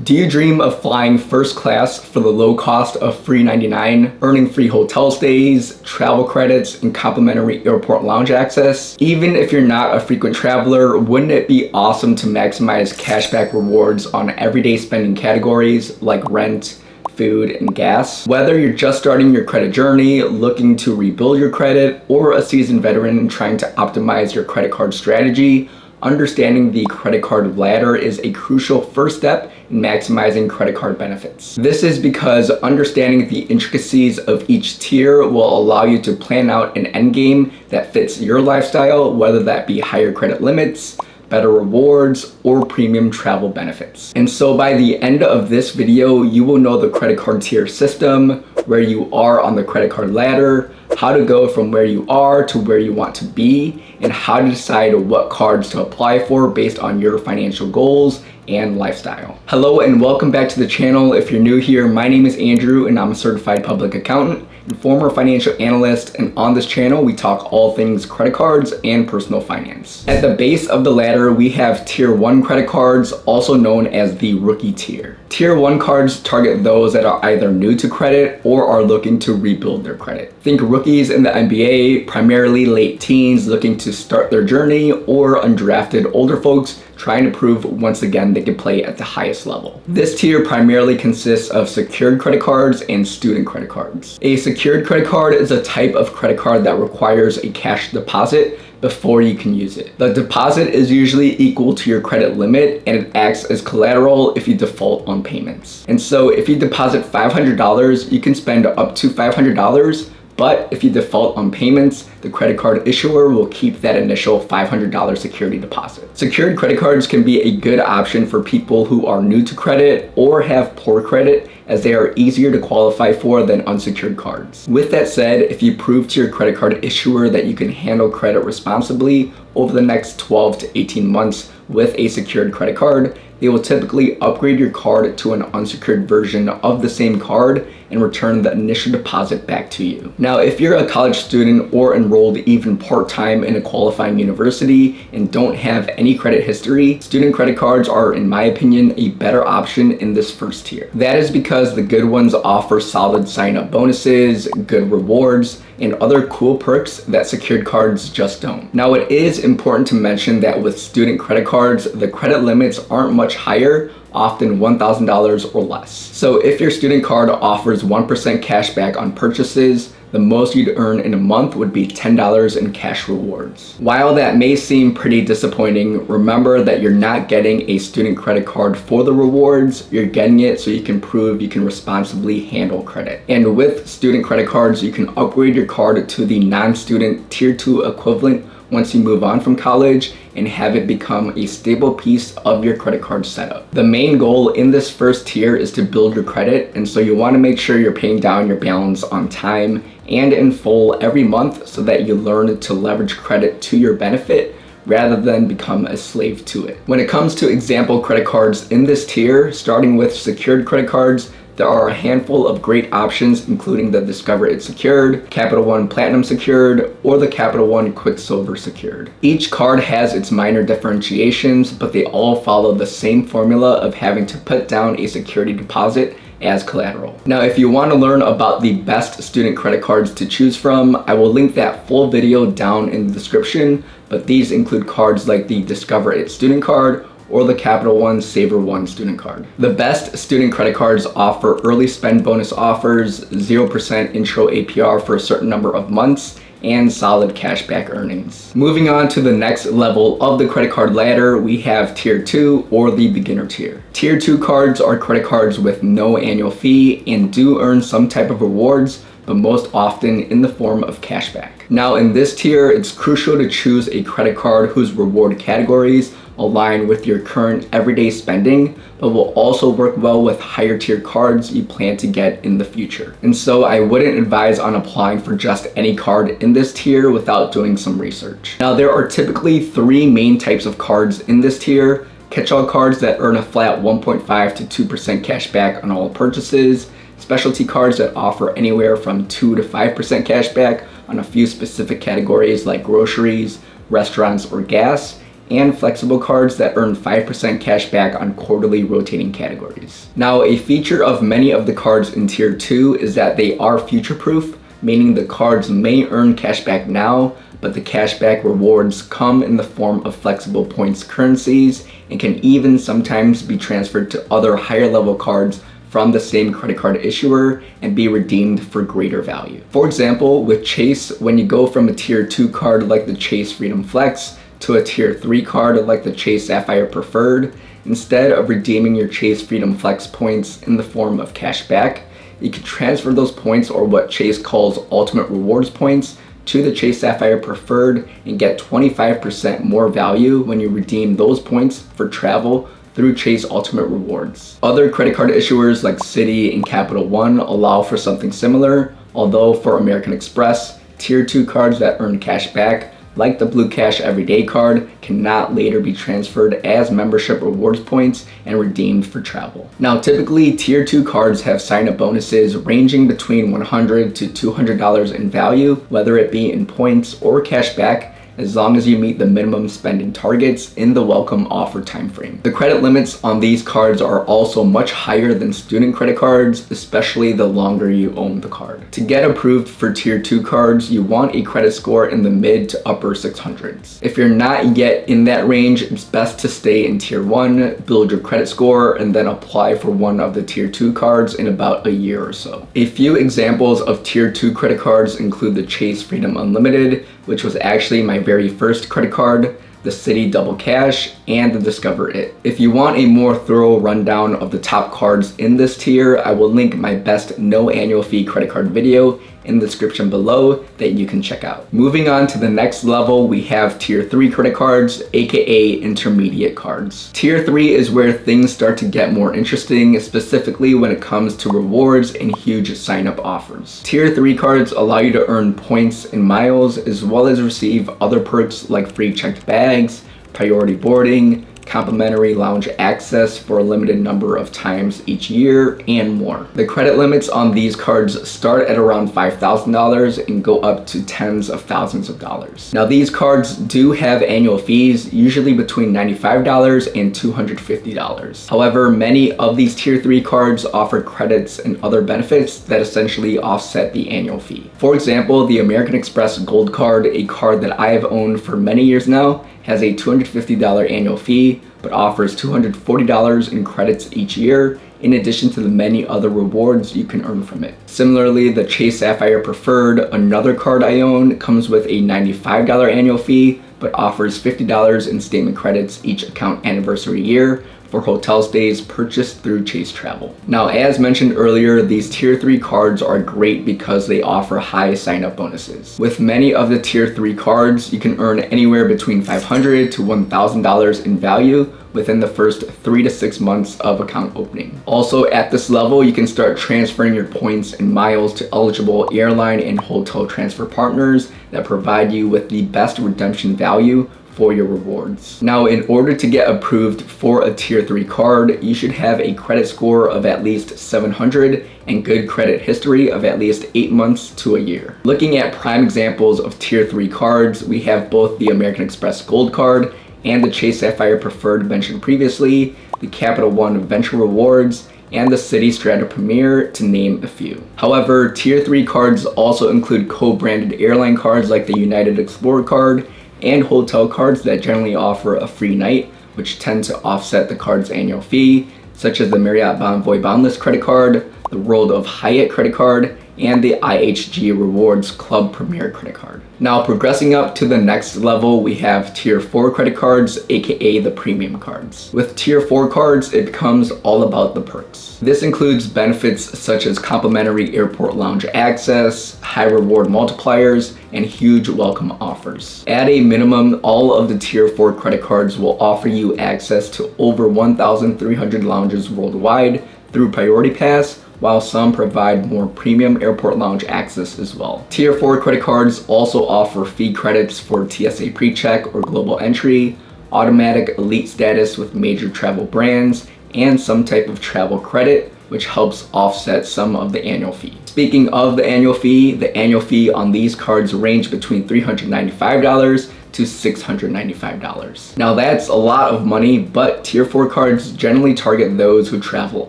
Do you dream of flying first class for the low cost of $3.99, earning free hotel stays, travel credits, and complimentary airport lounge access? Even if you're not a frequent traveler, wouldn't it be awesome to maximize cashback rewards on everyday spending categories like rent, food, and gas? Whether you're just starting your credit journey, looking to rebuild your credit, or a seasoned veteran trying to optimize your credit card strategy, understanding the credit card ladder is a crucial first step in maximizing credit card benefits. This is because understanding the intricacies of each tier will allow you to plan out an end game that fits your lifestyle, whether that be higher credit limits, better rewards, or premium travel benefits. And so by the end of this video, you will know the credit card tier system, where you are on the credit card ladder, how to go from where you are to where you want to be, and how to decide what cards to apply for based on your financial goals and lifestyle. Hello and welcome back to the channel. If you're new here, my name is Andrew and I'm a certified public accountant and former financial analyst, and on this channel we talk all things credit cards and personal finance. At the base of the ladder we have tier 1 credit cards, also known as the rookie tier. Tier 1 cards target those that are either new to credit or are looking to rebuild their credit. Think rookies in the NBA, primarily late teens looking to start their journey, or undrafted older folks trying to prove once again they can play at the highest level. This tier primarily consists of secured credit cards and student credit cards. A secured credit card is a type of credit card that requires a cash deposit before you can use it. The deposit is usually equal to your credit limit and it acts as collateral if you default on payments. And so if you deposit $500, you can spend up to $500, but if you default on payments, the credit card issuer will keep that initial $500 security deposit. Secured credit cards can be a good option for people who are new to credit or have poor credit, as they are easier to qualify for than unsecured cards. With that said, if you prove to your credit card issuer that you can handle credit responsibly over the next 12 to 18 months with a secured credit card, they will typically upgrade your card to an unsecured version of the same card and return the initial deposit back to you. Now, if you're a college student or enrolled even part-time in a qualifying university and don't have any credit history, student credit cards are, in my opinion, a better option in this first tier. That is because the good ones offer solid sign-up bonuses, good rewards, and other cool perks that secured cards just don't. Now, it is important to mention that with student credit cards, the credit limits aren't much higher, often $1,000 or less. So if your student card offers 1% cash back on purchases, the most you'd earn in a month would be $10 in cash rewards. While that may seem pretty disappointing, remember that you're not getting a student credit card for the rewards, you're getting it so you can prove you can responsibly handle credit. And with student credit cards, you can upgrade your card to the non-student tier 2 equivalent once you move on from college and have it become a stable piece of your credit card setup. The main goal in this first tier is to build your credit, and so you want to make sure you're paying down your balance on time and in full every month so that you learn to leverage credit to your benefit rather than become a slave to it. When it comes to example credit cards in this tier, starting with secured credit cards, there are a handful of great options, including the Discover It Secured, Capital One Platinum Secured, or the Capital One Quicksilver Secured. Each card has its minor differentiations, but they all follow the same formula of having to put down a security deposit as collateral. Now, if you want to learn about the best student credit cards to choose from, I will link that full video down in the description, but these include cards like the Discover It Student Card or the Capital One Saver One student card. The best student credit cards offer early spend bonus offers, 0% intro APR for a certain number of months, and solid cashback earnings. Moving on to the next level of the credit card ladder, we have tier 2 or the beginner tier. Tier 2 cards are credit cards with no annual fee and do earn some type of rewards, but most often in the form of cashback. Now, in this tier, it's crucial to choose a credit card whose reward categories align with your current everyday spending, but will also work well with higher tier cards you plan to get in the future. And so I wouldn't advise on applying for just any card in this tier without doing some research. Now, there are typically 3 main types of cards in this tier: catch-all cards that earn a flat 1.5 to 2% cash back on all purchases, specialty cards that offer anywhere from 2 to 5% cash back on a few specific categories like groceries, restaurants, or gas, and flexible cards that earn 5% cash back on quarterly rotating categories. Now, a feature of many of the cards in Tier 2 is that they are future-proof, meaning the cards may earn cash back now, but the cashback rewards come in the form of flexible points currencies and can even sometimes be transferred to other higher level cards from the same credit card issuer and be redeemed for greater value. For example, with Chase, when you go from a Tier 2 card like the Chase Freedom Flex to a Tier 3 card like the Chase Sapphire Preferred, instead of redeeming your Chase Freedom Flex points in the form of cash back, you can transfer those points, or what Chase calls Ultimate Rewards points, to the Chase Sapphire Preferred and get 25% more value when you redeem those points for travel through Chase Ultimate Rewards. Other credit card issuers like Citi and Capital One allow for something similar, although for American Express, Tier 2 cards that earn cash back, like the Blue Cash Everyday card, cannot later be transferred as membership rewards points and redeemed for travel. Now, typically, Tier 2 cards have sign-up bonuses ranging between $100 to $200 in value, whether it be in points or cash back, as long as you meet the minimum spending targets in the welcome offer timeframe. The credit limits on these cards are also much higher than student credit cards, especially the longer you own the card. To get approved for Tier 2 cards, you want a credit score in the mid to upper 600s. If you're not yet in that range, it's best to stay in Tier 1, build your credit score, and then apply for one of the Tier 2 cards in about a year or so. A few examples of Tier 2 credit cards include the Chase Freedom Unlimited, which was actually my very first credit card, the Citi Double Cash, and the Discover It. If you want a more thorough rundown of the top cards in this tier, I will link my best no annual fee credit card video in the description below that you can check out. Moving on to the next level, we have Tier 3 credit cards, aka intermediate cards. Tier 3 is where things start to get more interesting, specifically when it comes to rewards and huge sign-up offers. Tier 3 cards allow you to earn points and miles, as well as receive other perks like free checked bags, priority boarding, complimentary lounge access for a limited number of times each year, and more. The credit limits on these cards start at around $5,000 and go up to tens of thousands of dollars. Now, these cards do have annual fees, usually between $95 and $250. However, many of these Tier 3 cards offer credits and other benefits that essentially offset the annual fee. For example, the American Express Gold Card, a card that I have owned for many years now, has a $250 annual fee, but offers $240 in credits each year, in addition to the many other rewards you can earn from it. Similarly, the Chase Sapphire Preferred, another card I own, comes with a $95 annual fee, but offers $50 in statement credits each account anniversary year for hotel stays purchased through Chase Travel. Now, as mentioned earlier, these Tier 3 cards are great because they offer high sign-up bonuses. With many of the Tier 3 cards, you can earn anywhere between $500 to $1,000 in value within the first 3 to 6 months of account opening. Also, at this level, you can start transferring your points and miles to eligible airline and hotel transfer partners that provide you with the best redemption value for your rewards. Now, in order to get approved for a Tier 3 card, you should have a credit score of at least 700 and good credit history of at least 8 months to a year. Looking at prime examples of Tier 3 cards, we have both the American Express Gold Card and the Chase Sapphire Preferred mentioned previously, the Capital One Venture Rewards, and the Citi Strata Premier, to name a few. However, Tier 3 cards also include co-branded airline cards like the United Explorer card, and hotel cards that generally offer a free night, which tend to offset the card's annual fee, such as the Marriott Bonvoy Boundless credit card, the World of Hyatt credit card, and the IHG Rewards Club Premier credit card. Now, progressing up to the next level, we have Tier 4 credit cards, aka the premium cards. With Tier 4 cards, it becomes all about the perks. This includes benefits such as complimentary airport lounge access, high reward multipliers, and huge welcome offers. At a minimum, all of the Tier 4 credit cards will offer you access to over 1,300 lounges worldwide through Priority Pass, while some provide more premium airport lounge access as well. Tier 4 credit cards also offer fee credits for TSA PreCheck or Global Entry, automatic elite status with major travel brands, and some type of travel credit, which helps offset some of the annual fee. Speaking of the annual fee on these cards range between $395 to $695. Now that's a lot of money, but tier 4 cards generally target those who travel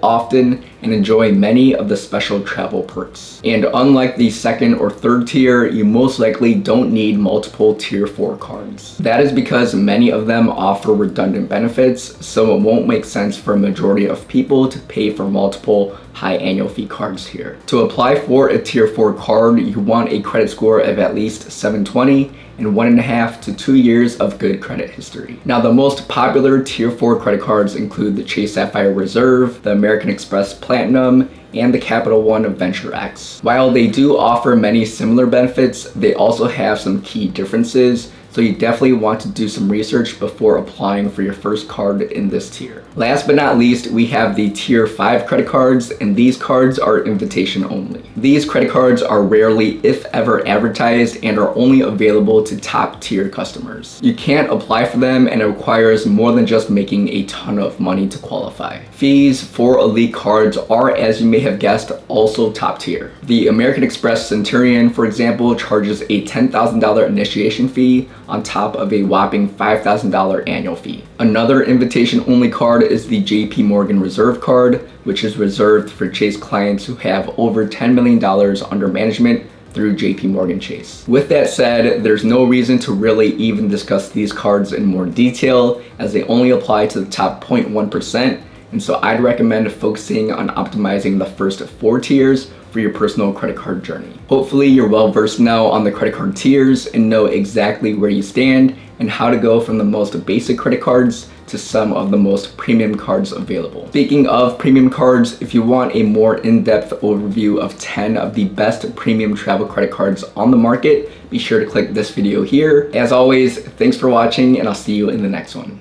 often and enjoy many of the special travel perks. And unlike the second or third tier, you most likely don't need multiple tier 4 cards. That is because many of them offer redundant benefits, so it won't make sense for a majority of people to pay for multiple high annual fee cards here. To apply for a tier 4 card, you want a credit score of at least 720 and 1.5 to 2 years of good credit history. Now the most popular tier 4 credit cards include the Chase Sapphire Reserve, the American Express Platinum, and the Capital One Venture X. While they do offer many similar benefits, they also have some key differences, so you definitely want to do some research before applying for your first card in this tier. Last but not least, we have the tier 5 credit cards, and these cards are invitation only. These credit cards are rarely, if ever, advertised and are only available to top tier customers. You can't apply for them, and it requires more than just making a ton of money to qualify. Fees for elite cards are, as you may have guessed, also top tier. The American Express Centurion, for example, charges a $10,000 initiation fee on top of a whopping $5,000 annual fee. Another invitation-only card is the JP Morgan Reserve card, which is reserved for Chase clients who have over $10 million under management through JP Morgan Chase. With that said, there's no reason to really even discuss these cards in more detail, as they only apply to the top 0.1%, and so I'd recommend focusing on optimizing the first 4 tiers for your personal credit card journey. Hopefully you're well versed now on the credit card tiers and know exactly where you stand and how to go from the most basic credit cards to some of the most premium cards available. Speaking of premium cards, if you want a more in-depth overview of 10 of the best premium travel credit cards on the market, be sure to click this video here. As always, thanks for watching, and I'll see you in the next one.